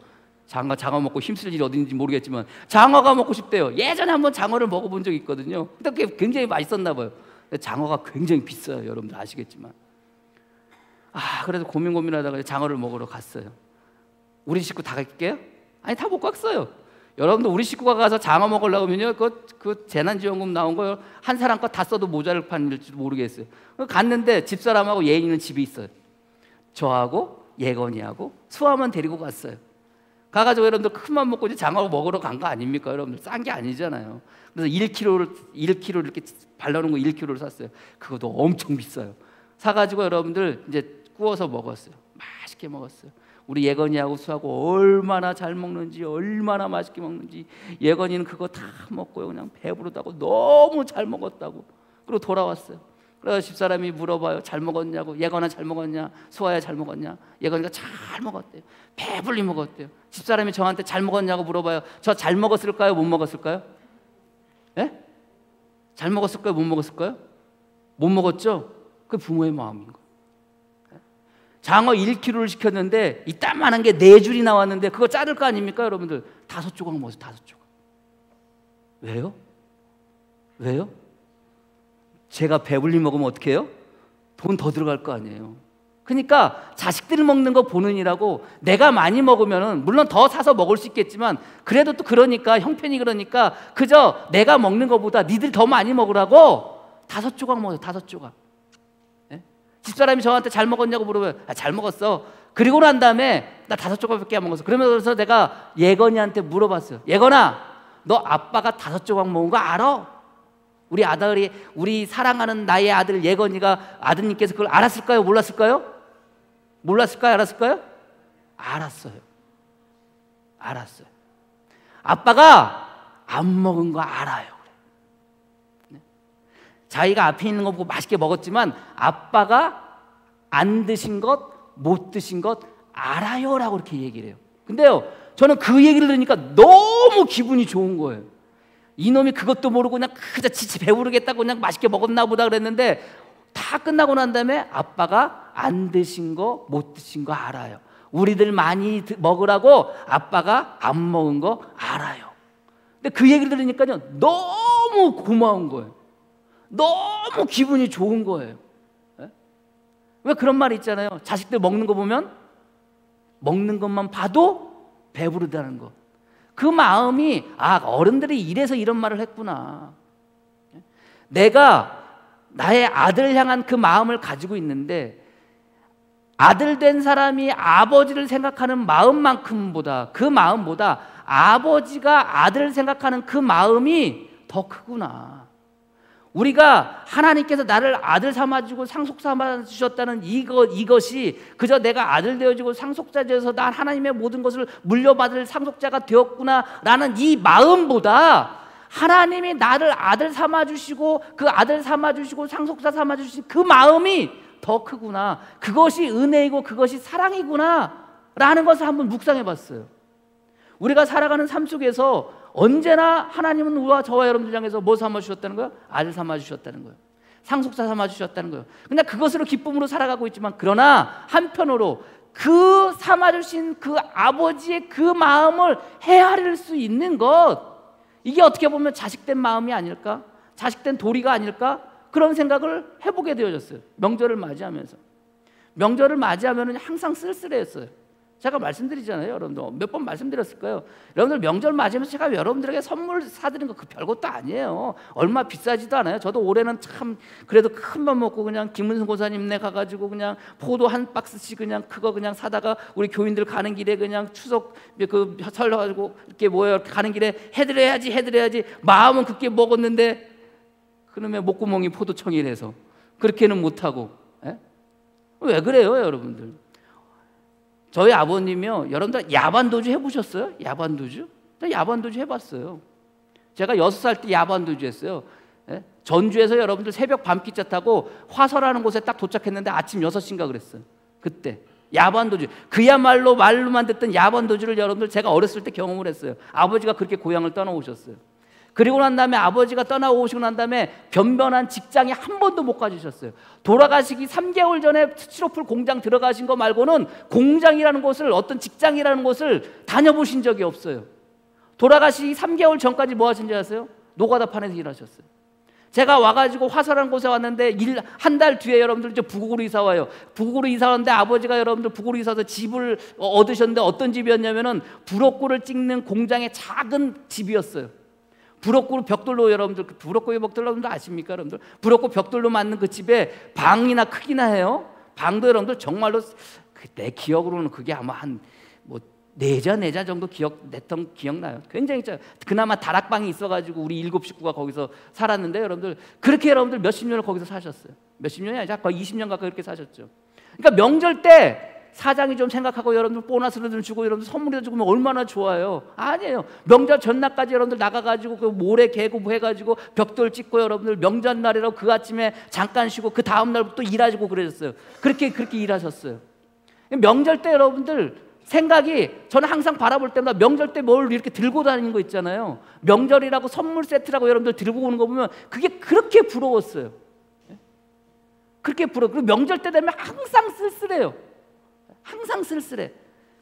장어 먹고 힘쓸 일이 어딘지 모르겠지만 장어가 먹고 싶대요. 예전에 한번 장어를 먹어본 적이 있거든요. 근데 그게 굉장히 맛있었나 봐요. 근데 장어가 굉장히 비싸요. 여러분들 아시겠지만. 그래서 고민하다가 장어를 먹으러 갔어요. 우리 식구 다 갈게요? 아니 다 못 갔어요. 여러분들 우리 식구가 가서 장어 먹으려고 하면요 그 재난지원금 나온 거 한 사람 거 다 써도 모자랄 판일지도 모르겠어요. 갔는데 집사람하고 예인이는 집에 있어요. 저하고 예건이하고 수아만 데리고 갔어요. 가가지고 여러분들 큰맘 먹고 이제 장어 먹으러 간 거 아닙니까? 여러분들 싼 게 아니잖아요. 그래서 1kg 이렇게 발라놓은 거 1kg를 샀어요. 그것도 엄청 비싸요. 사가지고 여러분들 이제 구워서 먹었어요. 맛있게 먹었어요. 우리 예건이하고 수하고 얼마나 잘 먹는지, 얼마나 맛있게 먹는지. 예건이는 그거 다 먹고요 그냥 배부르다고 너무 잘 먹었다고 그리고 돌아왔어요. 그래서 집사람이 물어봐요. 잘 먹었냐고. 예건아 잘 먹었냐? 수아야 잘 먹었냐? 예건이가 잘 먹었대요. 배불리 먹었대요. 집사람이 저한테 잘 먹었냐고 물어봐요. 저 잘 먹었을까요? 못 먹었을까요? 예? 잘 먹었을까요? 못 먹었을까요? 못 먹었죠? 그게 부모의 마음인 거예요. 장어 1kg를 시켰는데 이따만한 게 4줄이 나왔는데 그거 자를 거 아닙니까 여러분들? 5조각 먹었어요. 5조각. 왜요? 왜요? 제가 배불리 먹으면 어떻게 해요? 돈 더 들어갈 거 아니에요. 그러니까 자식들 먹는 거 보는이라고. 내가 많이 먹으면은 물론 더 사서 먹을 수 있겠지만 그래도 또 그러니까 형편이 그러니까 그저 내가 먹는 거보다 니들 더 많이 먹으라고 5조각 먹어요. 5조각. 집사람이 저한테 잘 먹었냐고 물어봐요. 잘 먹었어. 그리고 난 다음에 나 5조각밖에 안 먹었어. 그러면서 내가 예건이한테 물어봤어요. 예건아, 너 아빠가 5조각 먹은 거 알아? 우리 아들이, 우리 사랑하는 나의 아들 예건이가 아드님께서 그걸 알았을까요? 몰랐을까요? 몰랐을까요? 알았을까요? 알았어요. 알았어요. 아빠가 안 먹은 거 알아요. 자기가 앞에 있는 거 보고 맛있게 먹었지만 아빠가 안 드신 것, 못 드신 것 알아요 라고 이렇게 얘기를 해요. 근데요, 저는 그 얘기를 들으니까 너무 기분이 좋은 거예요. 이놈이 그것도 모르고 그냥 지치 배부르겠다고 그냥 맛있게 먹었나 보다 그랬는데, 다 끝나고 난 다음에 아빠가 안 드신 거, 못 드신 거 알아요. 우리들 많이 먹으라고 아빠가 안 먹은 거 알아요. 근데 그 얘기를 들으니까요, 너무 고마운 거예요. 너무 기분이 좋은 거예요. 왜 그런 말이 있잖아요. 자식들 먹는 거 보면 먹는 것만 봐도 배부르다는 거. 그 마음이, 어른들이 이래서 이런 말을 했구나. 내가 나의 아들을 향한 그 마음을 가지고 있는데, 아들 된 사람이 아버지를 생각하는 마음만큼보다, 그 마음보다 아버지가 아들을 생각하는 그 마음이 더 크구나. 우리가 하나님께서 나를 아들 삼아주고 상속자 삼아주셨다는 이것이 그저 내가 아들 되어지고 상속자 되어서 난 하나님의 모든 것을 물려받을 상속자가 되었구나 라는 이 마음보다, 하나님이 나를 아들 삼아주시고 그 아들 삼아주시고 상속자 삼아주신 그 마음이 더 크구나, 그것이 은혜이고 그것이 사랑이구나 라는 것을 한번 묵상해 봤어요. 우리가 살아가는 삶 속에서 언제나 하나님은 우리와 저와 여러분들 향해서 뭐 삼아주셨다는 거예요? 아들 삼아주셨다는 거예요. 상속자 삼아주셨다는 거예요. 그냥 그것으로 기쁨으로 살아가고 있지만, 그러나 한편으로 그 삼아주신 그 아버지의 그 마음을 헤아릴 수 있는 것, 이게 어떻게 보면 자식된 마음이 아닐까? 자식된 도리가 아닐까? 그런 생각을 해보게 되어졌어요. 명절을 맞이하면서. 명절을 맞이하면 항상 쓸쓸했어요. 제가 말씀드리잖아요. 여러분들 몇 번 말씀드렸을 거예요. 여러분들 명절 맞이하면서 제가 여러분들에게 선물 사드린 거 그 별것도 아니에요. 얼마 비싸지도 않아요. 저도 올해는 참 그래도 큰 맘 먹고 그냥 김문승 고사님네 가가지고 그냥 포도 한 박스씩 그냥 그거 그냥 사다가 우리 교인들 가는 길에 그냥 추석 그 설 가지고 이렇게 모여 가는 길에 해드려야지 마음은 그렇게 먹었는데, 그놈의 목구멍이 포도청이라서 그렇게는 못하고. 왜 그래요, 여러분들? 저희 아버님이요, 여러분들 야반도주 해보셨어요? 야반도주? 야반도주 해봤어요. 제가 6살 때 야반도주 했어요. 전주에서 여러분들 새벽 밤기차 타고 화서라는 곳에 딱 도착했는데 아침 6시인가 그랬어요. 그때 야반도주, 그야말로 말로만 듣던 야반도주를 여러분들 제가 어렸을 때 경험을 했어요. 아버지가 그렇게 고향을 떠나오셨어요. 그리고 난 다음에 아버지가 떠나오시고 난 다음에 변변한 직장에 한 번도 못 가주셨어요. 돌아가시기 3개월 전에 스티로폴 공장 들어가신 거 말고는 공장이라는 곳을, 어떤 직장이라는 곳을 다녀보신 적이 없어요. 돌아가시기 3개월 전까지 뭐 하신지 아세요? 노가다판에서 일하셨어요. 제가 와가지고 화서라는 곳에 왔는데 한 달 뒤에 여러분들 이제 부곡으로 이사 와요. 부곡으로 이사 왔는데 아버지가 여러분들 부곡으로 이사 와서 집을 얻으셨는데, 어떤 집이었냐면은 부럭구를 찍는 공장의 작은 집이었어요. 부럭구 벽돌로, 여러분들 부럭구의 벽돌로 여러분들 아십니까? 여러분들 부럭구 벽돌로 만든 그 집에 방이나 크기나 해요. 방도 여러분들 정말로 내 기억으로는 그게 아마 한 뭐 4자 정도 냈던 기억나요. 굉장히 그나마 다락방이 있어가지고 우리 7 식구가 거기서 살았는데, 여러분들 그렇게 여러분들 몇십 년을 거기서 사셨어요. 몇십 년이 아니라 거의 20년 가까이 그렇게 사셨죠. 그러니까 명절 때 사장이 좀 생각하고 여러분들 보너스를 주고 여러분들 선물을 주면 얼마나 좋아요. 아니에요. 명절 전날까지 여러분들 나가가지고 그 모래 개고 해가지고 벽돌 찍고, 여러분들 명절 날이라고 그 아침에 잠깐 쉬고 그 다음 날부터 일하시고 그러셨어요. 그렇게 일하셨어요. 명절 때 여러분들 생각이, 저는 항상 바라볼 때마다 명절 때 뭘 이렇게 들고 다니는 거 있잖아요. 명절이라고 선물 세트라고 여러분들 들고 오는 거 보면 그게 그렇게 부러웠어요. 그렇게 부러워. 그리고 명절 때 되면 항상 쓸쓸해요. 항상 쓸쓸해.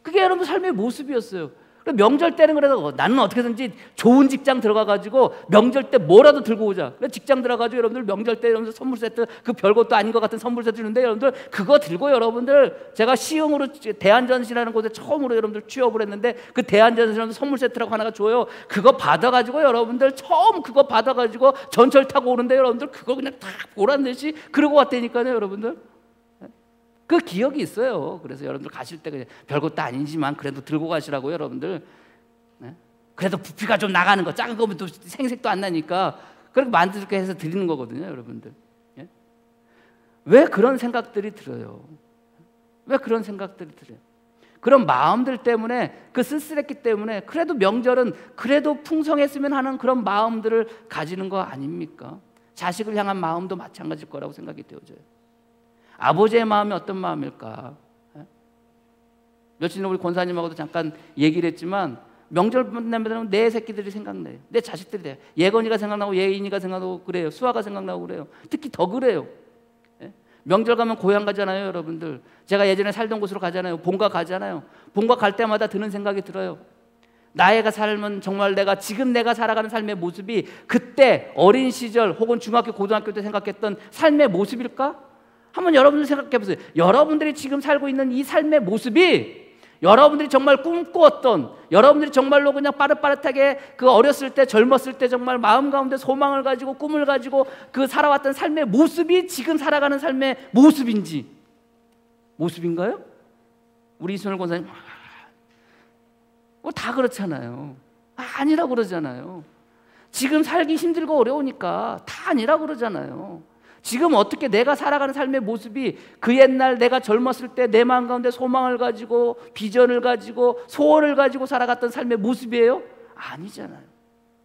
그게 여러분 삶의 모습이었어요. 명절 때는 그래도 나는 어떻게든지 좋은 직장 들어가가지고 명절 때 뭐라도 들고 오자. 직장 들어가가지고 여러분들 명절 때 여러분들 선물 세트, 그 별것도 아닌 것 같은 선물 세트 주는데, 여러분들 그거 들고 여러분들, 제가 시흥으로 대한전시라는 곳에 처음으로 여러분들 취업을 했는데, 그 대한전시라는 선물 세트라고 하나가 줘요. 그거 받아가지고 여러분들 처음 그거 받아가지고 전철 타고 오는데, 여러분들 그거 그냥 다 보란 듯이 그러고 왔다니까요, 여러분들. 그 기억이 있어요. 그래서 여러분들 가실 때 그냥 별것도 아니지만 그래도 들고 가시라고요, 여러분들. 그래도 부피가 좀 나가는 거, 작은 거면 또 생색도 안 나니까 그렇게 만들게 해서 드리는 거거든요, 여러분들. 왜 그런 생각들이 들어요? 왜 그런 생각들이 들어요? 그런 마음들 때문에, 그 쓸쓸했기 때문에 그래도 명절은 그래도 풍성했으면 하는 그런 마음들을 가지는 거 아닙니까? 자식을 향한 마음도 마찬가지일 거라고 생각이 되어져요. 아버지의 마음이 어떤 마음일까? 며칠 전에 우리 권사님하고도 잠깐 얘기를 했지만 명절 되면 내 새끼들이 생각나요. 내 자식들이 돼요. 예건이가 생각나고 예인이가 생각나고 그래요. 수아가 생각나고 그래요. 특히 더 그래요. 명절 가면 고향 가잖아요, 여러분들. 제가 예전에 살던 곳으로 가잖아요. 본가 가잖아요. 본가 갈 때마다 드는 생각이 들어요. 나의 삶은 정말 지금 내가 살아가는 삶의 모습이 그때 어린 시절 혹은 중학교, 고등학교 때 생각했던 삶의 모습일까? 한번 여러분들 생각해 보세요. 여러분들이 지금 살고 있는 이 삶의 모습이 여러분들이 정말 꿈꾸었던, 여러분들이 정말로 그냥 빠릇빠릇하게 그 어렸을 때, 젊었을 때 정말 마음 가운데 소망을 가지고 꿈을 가지고 그 살아왔던 삶의 모습이 지금 살아가는 삶의 모습인가요? 우리 이순월 권사님 다 그렇잖아요. 아니라고 그러잖아요. 지금 살기 힘들고 어려우니까 다 아니라고 그러잖아요. 지금 어떻게 내가 살아가는 삶의 모습이 그 옛날 내가 젊었을 때 내 마음 가운데 소망을 가지고 비전을 가지고 소원을 가지고 살아갔던 삶의 모습이에요? 아니잖아요.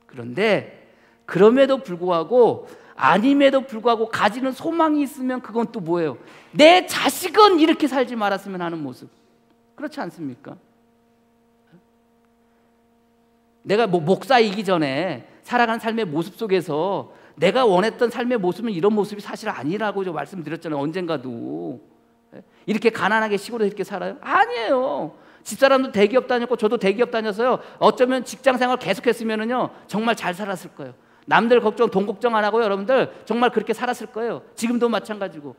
그런데 그럼에도 불구하고 아님에도 불구하고 가지는 소망이 있으면 그건 또 뭐예요? 내 자식은 이렇게 살지 말았으면 하는 모습. 그렇지 않습니까? 내가 목사이기 전에 살아가는 삶의 모습 속에서 내가 원했던 삶의 모습은 이런 모습이 사실 아니라고 말씀드렸잖아요. 언젠가도. 이렇게 가난하게 시골에 이렇게 살아요? 아니에요. 집사람도 대기업 다녔고 저도 대기업 다녀서요. 어쩌면 직장 생활 계속했으면은요 정말 잘 살았을 거예요. 남들 걱정, 돈 걱정 안 하고 여러분들 정말 그렇게 살았을 거예요. 지금도 마찬가지고.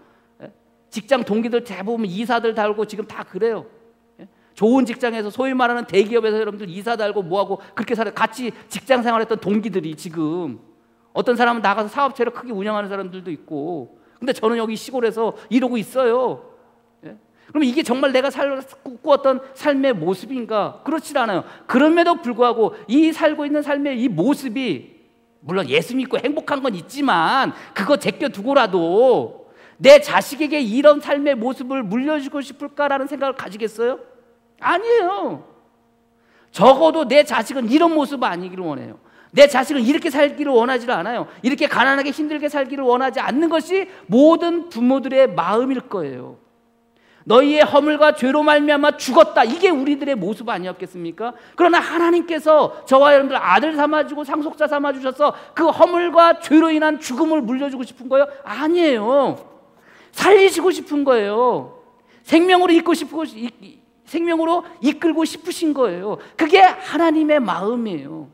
직장 동기들 대부분 이사들 달고 지금 다 그래요. 좋은 직장에서 소위 말하는 대기업에서 여러분들 이사 달고 뭐하고 그렇게 살아요. 같이 직장 생활했던 동기들이 지금 어떤 사람은 나가서 사업체를 크게 운영하는 사람들도 있고, 근데 저는 여기 시골에서 이러고 있어요. 그럼 이게 정말 내가 꾸었던 삶의 모습인가? 그렇지 않아요. 그럼에도 불구하고 이 살고 있는 삶의 이 모습이 물론 예수 믿고 행복한 건 있지만 그거 제껴두고라도 내 자식에게 이런 삶의 모습을 물려주고 싶을까라는 생각을 가지겠어요? 아니에요. 적어도 내 자식은 이런 모습 아니기를 원해요. 내 자식은 이렇게 살기를 원하지 않아요. 이렇게 가난하게 힘들게 살기를 원하지 않는 것이 모든 부모들의 마음일 거예요. 너희의 허물과 죄로 말미암아 죽었다. 이게 우리들의 모습 아니었겠습니까? 그러나 하나님께서 저와 여러분들 아들 삼아주고 상속자 삼아주셔서 그 허물과 죄로 인한 죽음을 물려주고 싶은 거예요? 아니에요. 살리시고 싶은 거예요. 생명으로 이끌고 싶으신 거예요. 그게 하나님의 마음이에요.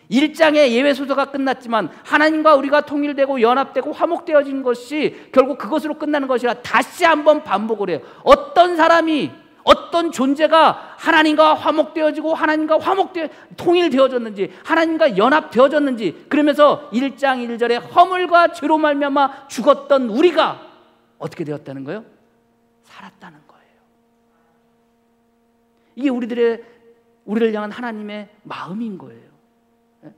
1장의 예외소서가 끝났지만 하나님과 우리가 통일되고 연합되고 화목되어진 것이 결국 그것으로 끝나는 것이 아니라 다시 한번 반복을 해요. 어떤 사람이 어떤 존재가 하나님과 화목되어지고 하나님과 통일되어졌는지 하나님과 연합되어졌는지, 그러면서 1장 1절에 허물과 죄로 말미암아 죽었던 우리가 어떻게 되었다는 거예요? 살았다는 거예요. 이게 우리를 향한 하나님의 마음인 거예요.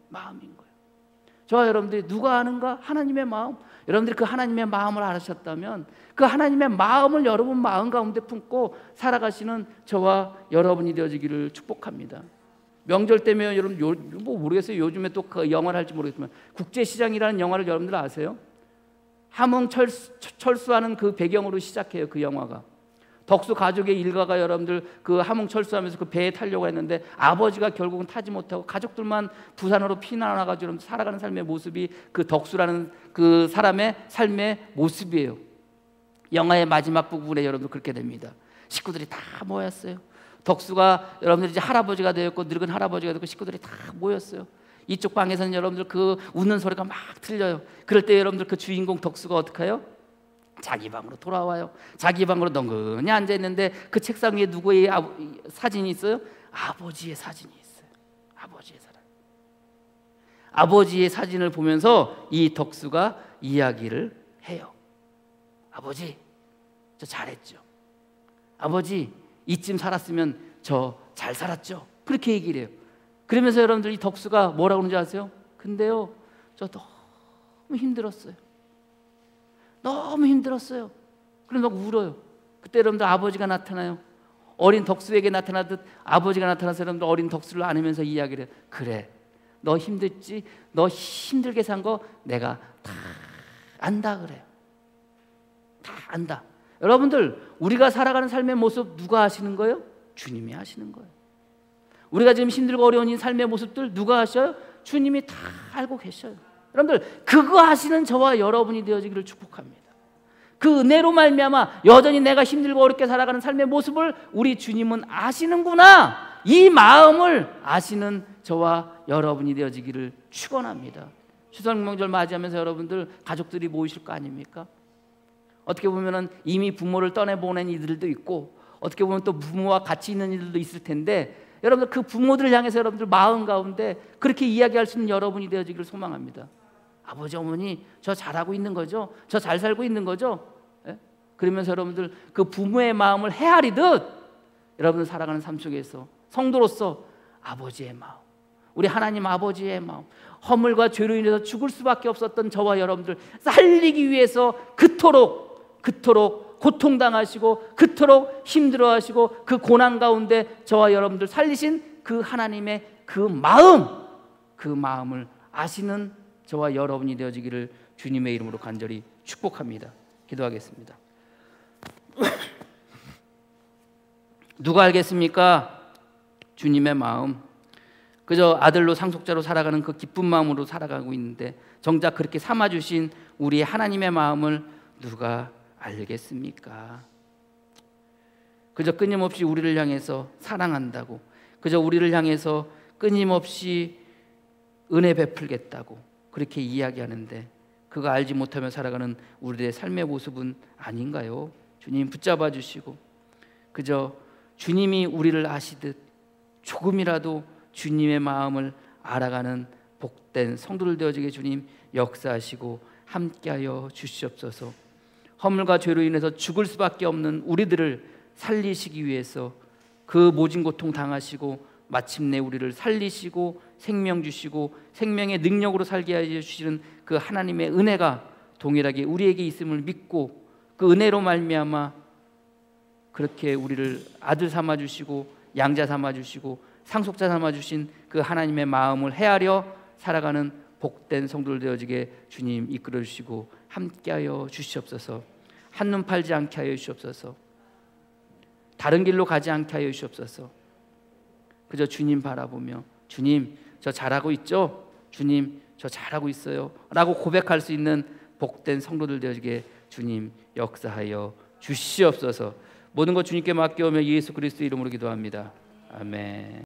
마음인 거예요. 저와 여러분들이 누가 아는가? 하나님의 마음. 여러분들이 그 하나님의 마음을 알으셨다면 그 하나님의 마음을 여러분 마음 가운데 품고 살아가시는 저와 여러분이 되어지기를 축복합니다. 명절 때면 여러분 모르겠어요. 요즘에 또 그 영화를 할지 모르겠지만 국제시장이라는 영화를 여러분들 아세요? 함흥 철수하는 그 배경으로 시작해요. 그 영화가 덕수 가족의 일가가 여러분들 그 함흥 철수하면서 그 배에 타려고 했는데 아버지가 결국은 타지 못하고 가족들만 부산으로 피난와가지고 살아가는 삶의 모습이 그 덕수라는 그 사람의 삶의 모습이에요. 영화의 마지막 부분에 여러분들 그렇게 됩니다. 식구들이 다 모였어요. 덕수가 여러분들 이제 할아버지가 되었고 늙은 할아버지가 되고 식구들이 다 모였어요. 이쪽 방에서는 여러분들 그 웃는 소리가 막 들려요. 그럴 때 여러분들 그 주인공 덕수가 어떻게 해요? 자기 방으로 돌아와요. 자기 방으로 덩그러니 앉아있는데 그 책상 위에 누구의 사진이 있어요? 아버지의 사진이 있어요. 아버지의 사진을 보면서 이 덕수가 이야기를 해요. 아버지, 저 잘했죠. 아버지, 이쯤 살았으면 저 잘 살았죠. 그렇게 얘기를 해요. 그러면서 여러분들 이 덕수가 뭐라고 하는지 아세요? 근데요, 저 너무 힘들었어요. 너무 힘들었어요. 그래서 막 울어요. 그때 여러분들 아버지가 나타나요. 어린 덕수에게 나타나듯 아버지가 나타나서 여러분들 어린 덕수를 안으면서 이야기를 해요. 그래, 너 힘들지? 너 힘들게 산 거 내가 다 안다 그래요. 다 안다. 여러분들, 우리가 살아가는 삶의 모습 누가 아시는 거예요? 주님이 아시는 거예요. 우리가 지금 힘들고 어려운 이 삶의 모습들 누가 아셔요? 주님이 다 알고 계셔요. 여러분들, 그거 아시는 저와 여러분이 되어지기를 축복합니다. 그 은혜로 말미암아 여전히 내가 힘들고 어렵게 살아가는 삶의 모습을 우리 주님은 아시는구나, 이 마음을 아시는 저와 여러분이 되어지기를 축원합니다. 추석 명절 맞이하면서 여러분들 가족들이 모이실 거 아닙니까? 어떻게 보면은 이미 부모를 떠내보낸 이들도 있고, 어떻게 보면 또 부모와 같이 있는 이들도 있을 텐데, 여러분들 그 부모들을 향해서 여러분들 마음 가운데 그렇게 이야기할 수 있는 여러분이 되어지기를 소망합니다. 아버지 어머니 저 잘하고 있는 거죠? 저 잘 살고 있는 거죠? 예? 그러면서 여러분들 그 부모의 마음을 헤아리듯 여러분들 살아가는 삶 속에서 성도로서 아버지의 마음, 우리 하나님 아버지의 마음, 허물과 죄로 인해서 죽을 수밖에 없었던 저와 여러분들 살리기 위해서 그토록 고통당하시고 그토록 힘들어하시고 그 고난 가운데 저와 여러분들 살리신 그 하나님의 그 마음을 아시는 저와 여러분이 되어지기를 주님의 이름으로 간절히 축복합니다. 기도하겠습니다. 누가 알겠습니까? 주님의 마음. 그저 아들로 상속자로 살아가는 그 기쁜 마음으로 살아가고 있는데 정작 그렇게 삼아주신 우리 하나님의 마음을 누가 알겠습니까? 그저 끊임없이 우리를 향해서 사랑한다고, 그저 우리를 향해서 끊임없이 은혜 베풀겠다고 그렇게 이야기하는데, 그거 알지 못하며 살아가는 우리의 삶의 모습은 아닌가요? 주님 붙잡아 주시고 그저 주님이 우리를 아시듯 조금이라도 주님의 마음을 알아가는 복된 성도들 되어지게 주님 역사하시고 함께하여 주시옵소서. 허물과 죄로 인해서 죽을 수밖에 없는 우리들을 살리시기 위해서 그 모진 고통 당하시고 마침내 우리를 살리시고 생명 주시고 생명의 능력으로 살게 하여 주시는 그 하나님의 은혜가 동일하게 우리에게 있음을 믿고, 그 은혜로 말미암아 그렇게 우리를 아들 삼아 주시고 양자 삼아 주시고 상속자 삼아 주신 그 하나님의 마음을 헤아려 살아가는 복된 성도들 되어지게 주님 이끌어 주시고 함께하여 주시옵소서. 한눈 팔지 않게 하여 주시옵소서. 다른 길로 가지 않게 하여 주시옵소서. 그저 주님 바라보며 주님 저 잘하고 있죠? 주님 저 잘하고 있어요 라고 고백할 수 있는 복된 성도들 되어지게 주님 역사하여 주시옵소서. 모든 것 주님께 맡겨오며 예수 그리스도의 이름으로 기도합니다. 아멘.